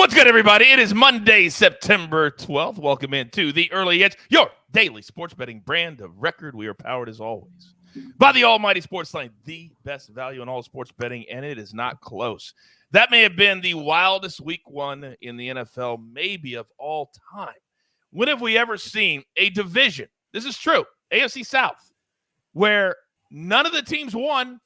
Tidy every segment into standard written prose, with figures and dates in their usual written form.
What's good, everybody? It is Monday, September 12th. Welcome into the Early Edge, your daily sports betting brand of record. We are powered, as always, by the almighty SportsLine, the best value in all sports betting, and it is not close. That may have been the wildest week one in the NFL, maybe of all time. When have we ever seen a division, this is true, AFC South, where none of the teams won,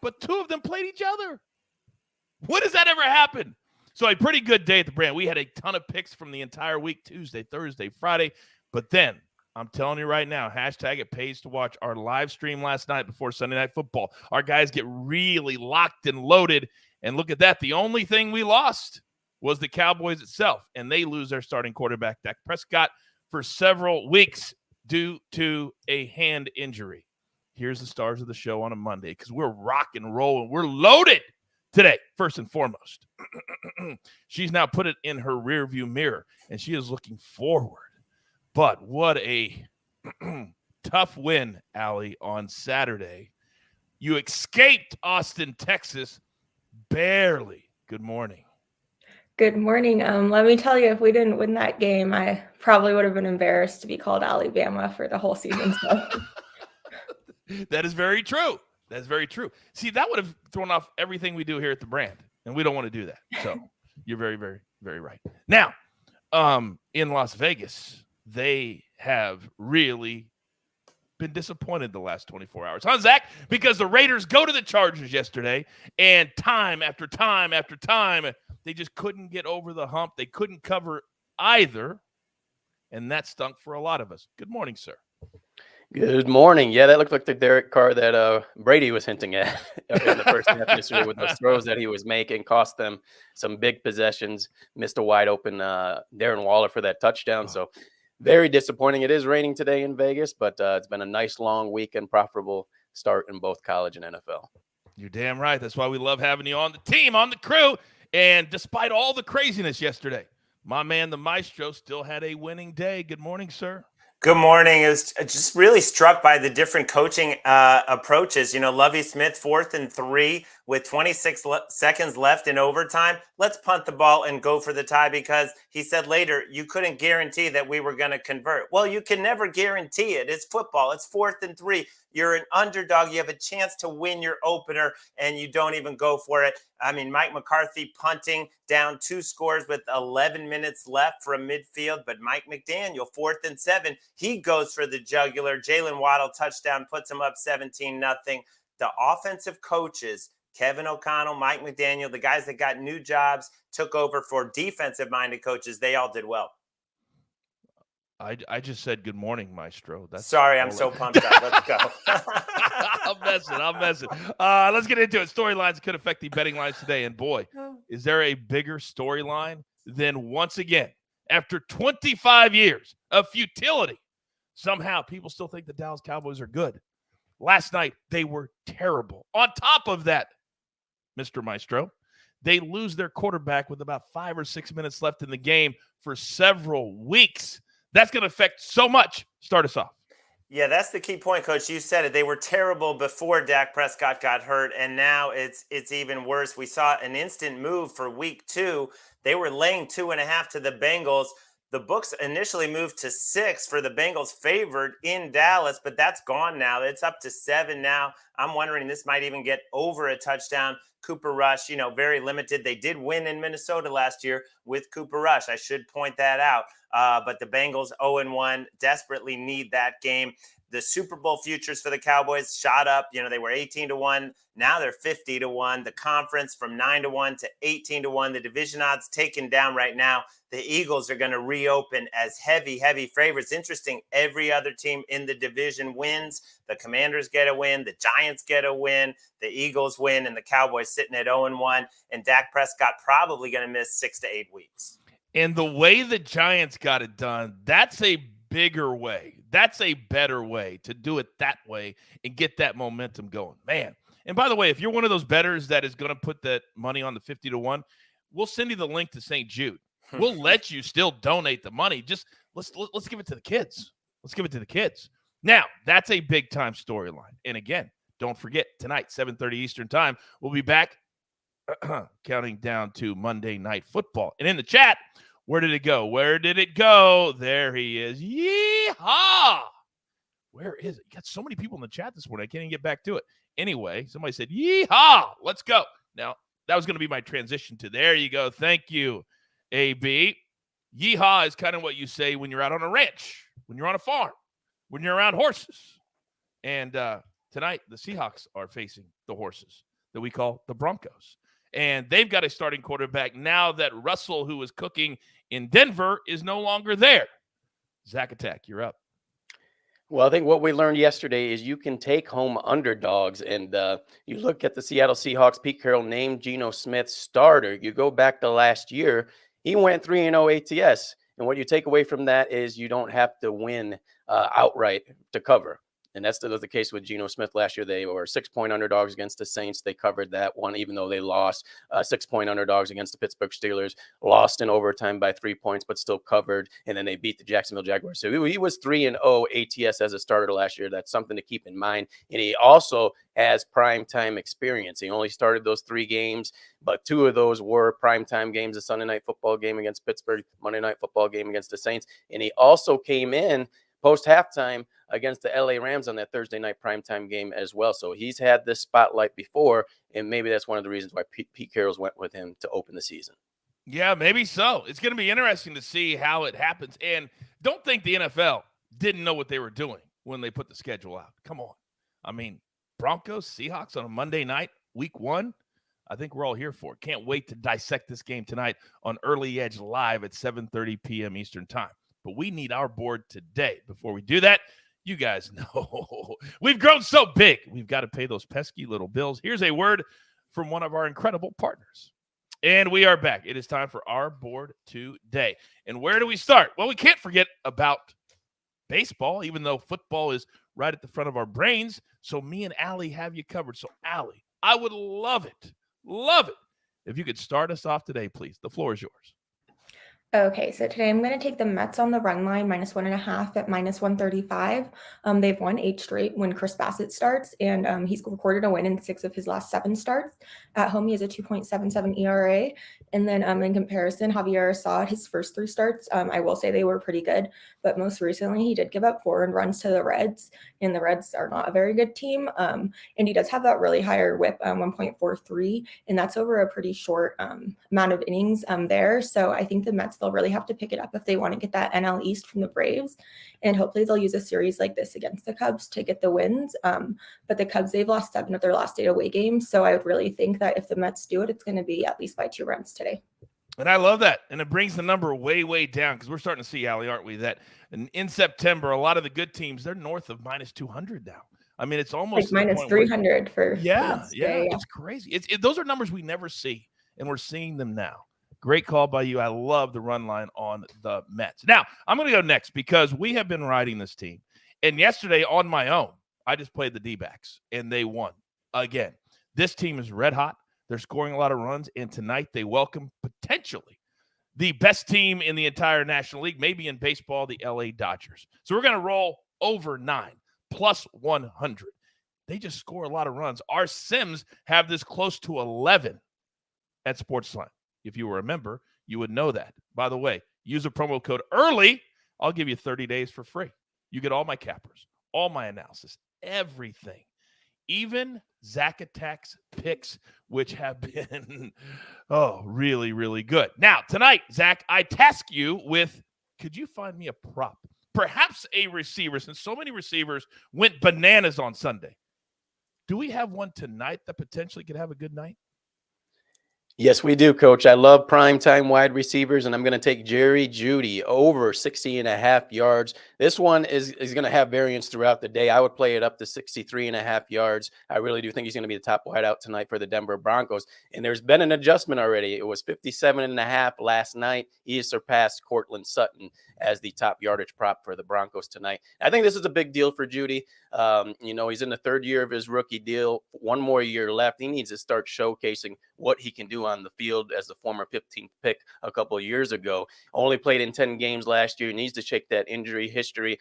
but two of them played each other? When does that ever happen? So a pretty good day at the brand. We had a ton of picks from the entire week, Tuesday, Thursday, Friday. But then, I'm telling you right now, hashtag it pays to watch our live stream last night before Sunday Night Football. Our guys get really locked and loaded. And look at that. The only thing we lost was the Cowboys itself. And they lose their starting quarterback, Dak Prescott, for several weeks due to a hand injury. Here's the stars of the show on a Monday because we're rock and rolling. We're loaded today, first and foremost. She's now put it in her rearview mirror, and she is looking forward. But what a tough win, Allie, on Saturday. You escaped Austin, Texas, barely. Good morning. Good morning. Let me tell you, if we didn't win that game, I probably would have been embarrassed to be called Alabama for the whole season. So. That is very true. That's very true. See, that would have thrown off everything we do here at the brand, and we don't want to do that. So you're very, very, very right. Now, in Las Vegas, they have really been disappointed the last 24 hours. Huh, Zach? Because the Raiders go to the Chargers yesterday, and time after time after time, they just couldn't get over the hump. They couldn't cover either, and that stunk for a lot of us. Good morning, sir. Good morning. Yeah, that looked like the Derek Carr that Brady was hinting at in the first half yesterday with those throws that he was making. Cost them some big possessions. Missed a wide open Darren Waller for that touchdown. So very disappointing. It is raining today in Vegas, but it's been a nice long weekend, profitable start in both college and NFL. You're damn right. That's why we love having you on the team, on the crew. And despite all the craziness yesterday, my man, the maestro, still had a winning day. Good morning, sir. Good morning. I was just really struck by the different coaching approaches. You know, Lovie Smith, 4th and 3 with 26 seconds left in overtime. Let's punt the ball and go for the tie because he said later you couldn't guarantee that we were going to convert. Well, you can never guarantee it. It's football. It's 4th and 3. You're an underdog. You have a chance to win your opener, and you don't even go for it. I mean, Mike McCarthy punting down 2 scores with 11 minutes left from midfield. But Mike McDaniel, 4th and 7, he goes for the jugular. Jalen Waddle touchdown puts him up 17-0. The offensive coaches, Kevin O'Connell, Mike McDaniel, the guys that got new jobs, took over for defensive-minded coaches, they all did well. I just said good morning, Maestro. Sorry, I'm so pumped up. Let's go. I'm messing. Let's get into it. Storylines could affect the betting lines today. And boy, is there a bigger storyline than once again, after 25 years of futility, somehow people still think the Dallas Cowboys are good. Last night, they were terrible. On top of that, Mr. Maestro, they lose their quarterback with about 5 or 6 minutes left in the game for several weeks. That's going to affect so much. Start us off. Yeah, that's the key point, Coach. You said it. They were terrible before Dak Prescott got hurt, and now it's even worse. We saw an instant move for week 2. They were laying 2.5 to the Bengals. The books initially moved to 6 for the Bengals favored in Dallas, but that's gone now. It's up to 7 now. I'm wondering this might even get over a touchdown. Cooper Rush, very limited. They did win in Minnesota last year with Cooper Rush. I should point that out. But the Bengals 0-1 desperately need that game. The Super Bowl futures for the Cowboys shot up. They were 18-1. Now they're 50-1. The conference from 9-1 to 18-1. The division odds taken down right now. The Eagles are going to reopen as heavy favorites. Interesting. Every other team in the division wins. The Commanders get a win. The Giants get a win. The Eagles win. And the Cowboys sitting at 0-1. And Dak Prescott probably going to miss 6 to 8 weeks. And the way the Giants got it done, that's a bigger way. That's a better way to do it that way and get that momentum going. Man. And by the way, if you're one of those bettors that is going to put that money on the 50-1, we'll send you the link to St. Jude. We'll let you still donate the money. Just let's give it to the kids. Let's give it to the kids. Now, that's a big-time storyline. And again, don't forget, tonight, 7:30 Eastern time, we'll be back counting down to Monday Night Football. And in the chat, where did it go? Where did it go? There he is. Yeehaw! Where is it? You got so many people in the chat this morning. I can't even get back to it. Anyway, somebody said, yeehaw! Let's go. Now, that was going to be my transition to there you go. Thank you, AB. Yeehaw is kind of what you say when you're out on a ranch, when you're on a farm, when you're around horses. And tonight, the Seahawks are facing the horses that we call the Broncos. And they've got a starting quarterback now that Russell, who was cooking in Denver, is no longer there. Zach Attack, you're up. Well, I think what we learned yesterday is you can take home underdogs. And you look at the Seattle Seahawks, Pete Carroll named Geno Smith starter. You go back to last year, he went 3-0 ATS. And what you take away from that is you don't have to win outright to cover. And that's the case with Geno Smith last year. They were 6-point underdogs against the Saints. They covered that one, even though they lost. 6-point underdogs against the Pittsburgh Steelers, lost in overtime by 3 points, but still covered. And then they beat the Jacksonville Jaguars. So he was 3-0 ATS as a starter last year. That's something to keep in mind. And he also has primetime experience. He only started those 3 games, but 2 of those were primetime games, a Sunday night football game against Pittsburgh, Monday night football game against the Saints. And he also came in post-halftime against the LA Rams on that Thursday night primetime game as well. So he's had this spotlight before, and maybe that's one of the reasons why Pete Carroll went with him to open the season. Yeah, maybe so. It's going to be interesting to see how it happens. And don't think the NFL didn't know what they were doing when they put the schedule out. Come on. I mean, Broncos, Seahawks on a Monday night, week 1. I think we're all here for it. Can't wait to dissect this game tonight on Early Edge Live at 7:30 p.m. Eastern Time. But we need our board today. Before we do that, you guys know we've grown so big. We've got to pay those pesky little bills. Here's a word from one of our incredible partners. And we are back. It is time for our board today. And where do we start? Well, we can't forget about baseball, even though football is right at the front of our brains. So me and Allie have you covered. So Allie, I would love it, if you could start us off today, please. The floor is yours. Okay, so today I'm going to take the Mets on the run line, -1.5 at -135. They've won 8 straight when Chris Bassett starts, and he's recorded a win in 6 of his last 7 starts. At home, he has a 2.77 ERA. And then in comparison, Javier Assad, his first 3 starts, I will say they were pretty good, but most recently he did give up 4 earned runs to the Reds, and the Reds are not a very good team. And he does have that really higher whip, 1.43, and that's over a pretty short amount of innings there. So I think the Mets, they'll really have to pick it up if they want to get that NL East from the Braves. And hopefully they'll use a series like this against the Cubs to get the wins. But the Cubs, they've lost 7 of their last 8 away games. So I would really think that if the Mets do it, it's going to be at least by 2 runs today. And I love that. And it brings the number way, way down because we're starting to see, Allie, aren't we, that in September, a lot of the good teams, they're north of -200 now. I mean, it's almost like -300 for yeah. It's crazy. Those are numbers we never see, and we're seeing them now. Great call by you. I love the run line on the Mets. Now, I'm going to go next because we have been riding this team. And yesterday on my own, I just played the D-backs, and they won again. This team is red hot. They're scoring a lot of runs, and tonight they welcome potentially the best team in the entire National League, maybe in baseball, the LA Dodgers. So we're going to roll over 9, +100. They just score a lot of runs. Our Sims have this close to 11 at SportsLine. If you were a member, you would know that. By the way, use a promo code EARLY. I'll give you 30 days for free. You get all my cappers, all my analysis, everything. Even Zach Attack's picks, which have been, really, really good. Now, tonight, Zach, I task you with, could you find me a prop? Perhaps a receiver, since so many receivers went bananas on Sunday. Do we have one tonight that potentially could have a good night? Yes, we do, Coach. I love primetime wide receivers, and I'm going to take Jerry Jeudy over 60.5 yards. This one is going to have variance throughout the day. I would play it up to 63.5 yards. I really do think he's going to be the top wideout tonight for the Denver Broncos. And there's been an adjustment already. It was 57.5 last night. He has surpassed Cortland Sutton as the top yardage prop for the Broncos tonight. I think this is a big deal for Jeudy. He's in the 3rd year of his rookie deal. 1 more year left. He needs to start showcasing what he can do on the field as the former 15th pick a couple of years ago. Only played in 10 games last year. Needs to check that injury history.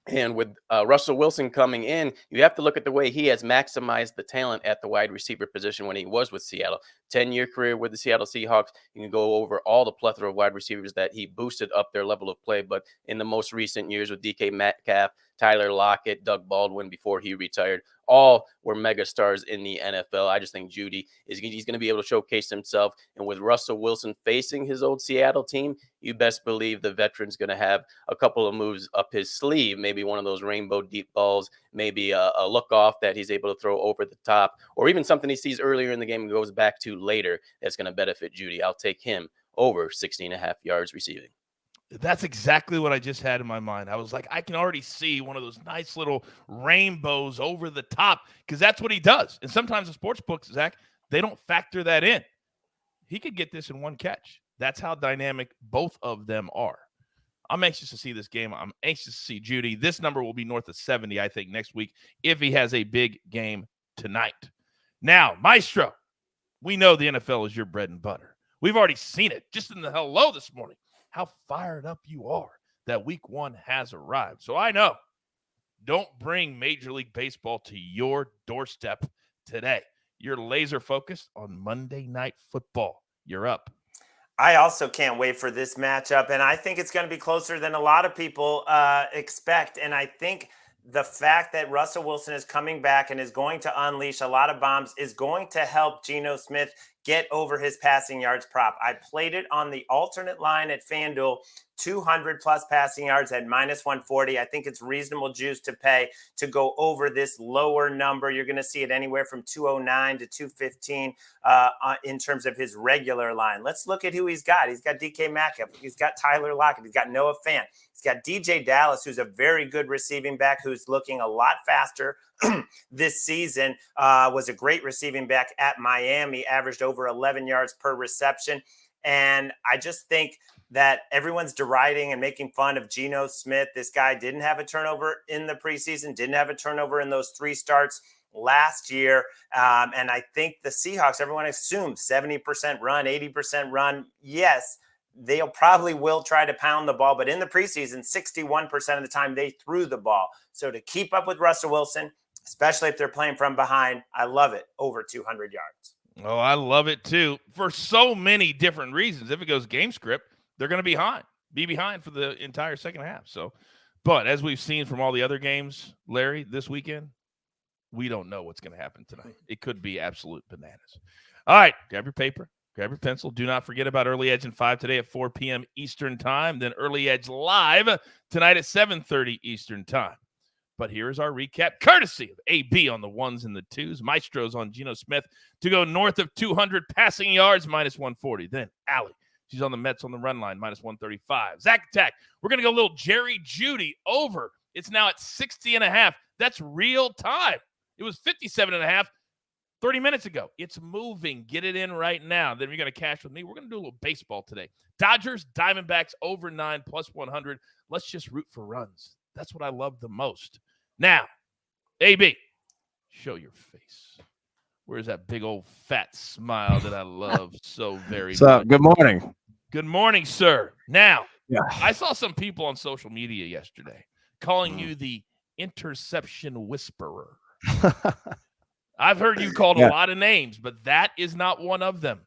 And with Russell Wilson coming in, you have to look at the way he has maximized the talent at the wide receiver position when he was with Seattle. 10-year career with the Seattle Seahawks. You can go over all the plethora of wide receivers that he boosted up their level of play. But in the most recent years with DK Metcalf, Tyler Lockett, Doug Baldwin before he retired, all were mega stars in the NFL. I just think Jeudy he's going to be able to showcase himself. And with Russell Wilson facing his old Seattle team, you best believe the veteran's going to have a couple of moves up his sleeve. Maybe one of those rainbow deep balls, maybe a look off that he's able to throw over the top, or even something he sees earlier in the game and goes back to later that's going to benefit Jeudy. I'll take him over 16.5 yards receiving. That's exactly what I just had in my mind. I was like, I can already see one of those nice little rainbows over the top because that's what he does. And sometimes the sports books, Zach, they don't factor that in. He could get this in one catch. That's how dynamic both of them are. I'm anxious to see this game. I'm anxious to see Jeudy. This number will be north of 70, I think, next week if he has a big game tonight. Now, Maestro, we know the NFL is your bread and butter. We've already seen it just in the hello this morning. How fired up you are that week one has arrived. So I know, don't bring Major League Baseball to your doorstep today. You're laser focused on Monday Night Football. You're up. I also can't wait for this matchup, and I think it's going to be closer than a lot of people expect. And I think the fact that Russell Wilson is coming back and is going to unleash a lot of bombs is going to help Geno Smith get over his passing yards prop. I played it on the alternate line at FanDuel, 200 plus passing yards at -140. I think it's reasonable juice to pay to go over this lower number. You're going to see it anywhere from 209 to 215 in terms of his regular line. Let's look at who he's got. He's got DK Metcalf. He's got Tyler Lockett. He's got Noah Fant. He's got DJ Dallas, who's a very good receiving back, who's looking a lot faster this season, was a great receiving back at Miami, averaged over 11 yards per reception. And I just think that everyone's deriding and making fun of Geno Smith. This guy didn't have a turnover in the preseason, didn't have a turnover in those 3 starts last year. And I think the Seahawks, everyone assumes 70% run, 80% run. Yes, they'll probably will try to pound the ball, but in the preseason, 61% of the time they threw the ball. So to keep up with Russell Wilson, especially if they're playing from behind, I love it, over 200 yards. Oh, I love it too, for so many different reasons. If it goes game script, they're going to be behind for the entire second half. So, but as we've seen from all the other games, Larry, this weekend, we don't know what's going to happen tonight. It could be absolute bananas. All right, grab your paper, grab your pencil. Do not forget about Early Edge in 5 today at 4 p.m. Eastern Time. Then Early Edge Live tonight at 7:30 Eastern Time. But here is our recap, courtesy of AB on the 1s and the 2s. Maestro's on Geno Smith to go north of 200 passing yards, -140. Then Allie, she's on the Mets on the run line, -135. Zach Attack, we're going to go a little Jerry Jeudy over. It's now at 60.5. That's real time. It was 57.5 30 minutes ago. It's moving. Get it in right now. Then you're going to cash with me. We're going to do a little baseball today. Dodgers, Diamondbacks, over 9, +100. Let's just root for runs. That's what I love the most. Now, AB, show your face. Where's that big old fat smile that I love so very much? So, good morning. Good morning, sir. Now, Yeah. I saw some people on social media yesterday calling you the interception whisperer. I've heard you called a lot of names, but that is not one of them.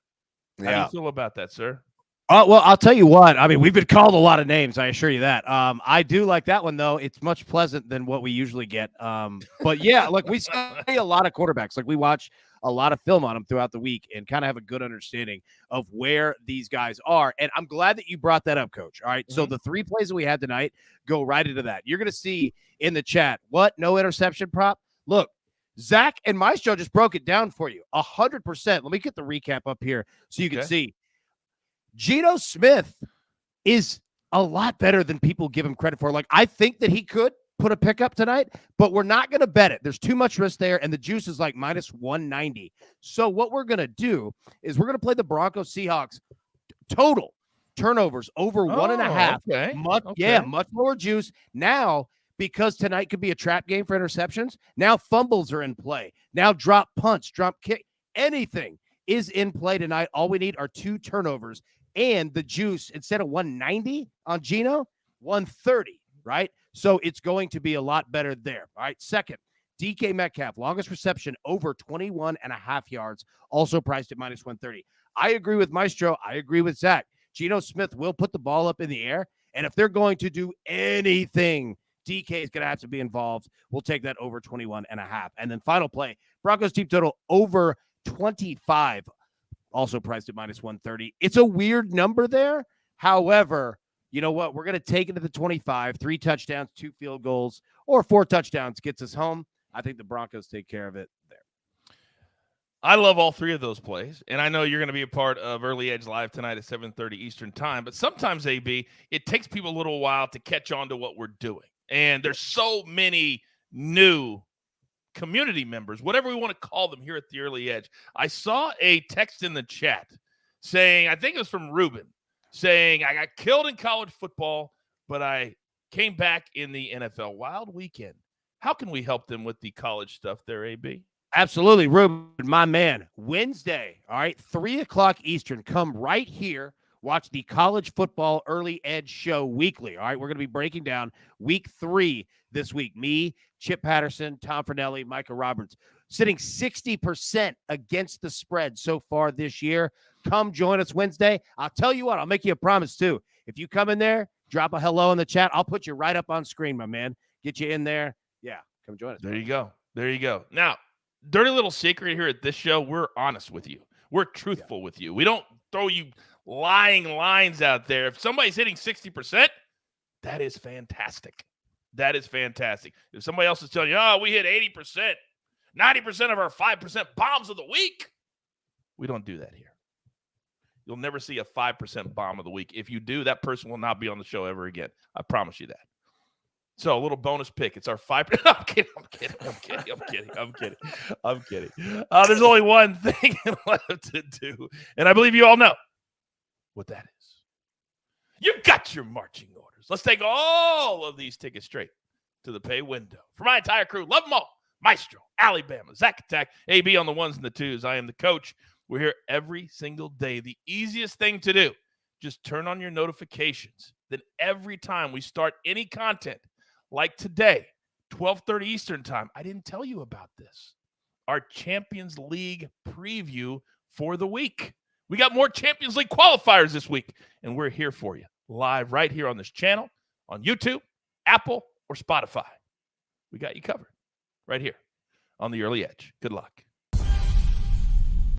How do you feel about that, sir? Well, I'll tell you what. I mean, we've been called a lot of names. I assure you that. I do like that one, though. It's much pleasant than what we usually get. But yeah, look, we see a lot of quarterbacks. Like, we watch a lot of film on them throughout the week and kind of have a good understanding of where these guys are. And I'm glad that you brought that up, Coach. All right. So the 3 plays that we had tonight go right into that. You're going to see in the chat, what? No interception prop? Look, Zach and Maestro just broke it down for you. 100%. Let me get the recap up here so you can see. Geno Smith is a lot better than people give him credit for. Like, I think that he could put a pickup tonight, but we're not going to bet it. There's too much risk there, and the juice is like -190. So what we're going to do is we're going to play the Broncos-Seahawks total turnovers over 1.5. Okay. Much lower juice. Now, because tonight could be a trap game for interceptions, now fumbles are in play. Now drop punts, drop kick, anything is in play tonight. All we need are 2 turnovers. And the juice, instead of 190 on Geno, 130, right? So it's going to be a lot better there. All right. Second, DK Metcalf, longest reception over 21.5 yards, also priced at -130. I agree with Maestro. I agree with Zach. Geno Smith will put the ball up in the air. And if they're going to do anything, DK is going to have to be involved. We'll take that over 21.5. And then final play, Broncos team total over 25, also priced at -130. It's a weird number there. However, you know what? We're going to take it to the 25, 3 touchdowns, 2 field goals, or 4 touchdowns gets us home. I think the Broncos take care of it there. I love all 3 of those plays, and I know you're going to be a part of Early Edge Live tonight at 7:30 Eastern time, but sometimes, AB, it takes people a little while to catch on to what we're doing. And there's so many new community members, whatever we want to call them, here at the Early Edge. I saw a text in the chat saying, I think it was from Ruben, saying, I got killed in college football, but I came back in the NFL. Wild weekend. How can we help them with the college stuff there, AB? Absolutely, Ruben, my man. Wednesday, all right, 3 o'clock Eastern. Come right here. Watch the College Football Early Edge Show weekly. All right, we're going to be breaking down week 3 this week. Me, Chip Patterson, Tom Fornelli, Micah Roberts, sitting 60% against the spread so far this year. Come join us Wednesday. I'll tell you what, I'll make you a promise too. If you come in there, drop a hello in the chat. I'll put you right up on screen, my man. Get you in there. Yeah, come join us. There you go. There you go. Now, dirty little secret here at this show, we're honest with you. We're truthful with you. We don't throw you lying lines out there. If somebody's hitting 60%, that is fantastic. That is fantastic. If somebody else is telling you, oh, we hit 80%, 90% of our 5% bombs of the week, we don't do that here. You'll never see a 5% bomb of the week. If you do, that person will not be on the show ever again. I promise you that. So a little bonus pick. It's our 5%. I'm kidding. There's only one thing left to do, and I believe you all know what that is. You got your marching orders. Let's take all of these tickets straight to the pay window. For my entire crew, love them all. Maestro, Alabama, Zach Attack, AB on the 1s and the 2s. I am the coach. We're here every single day. The easiest thing to do, just turn on your notifications. Then every time we start any content, like today, 12:30 Eastern time, I didn't tell you about this. Our Champions League preview for the week. We got more Champions League qualifiers this week, and we're here for you live right here on this channel, on YouTube, Apple, or Spotify. We got you covered right here on the Early Edge. Good luck.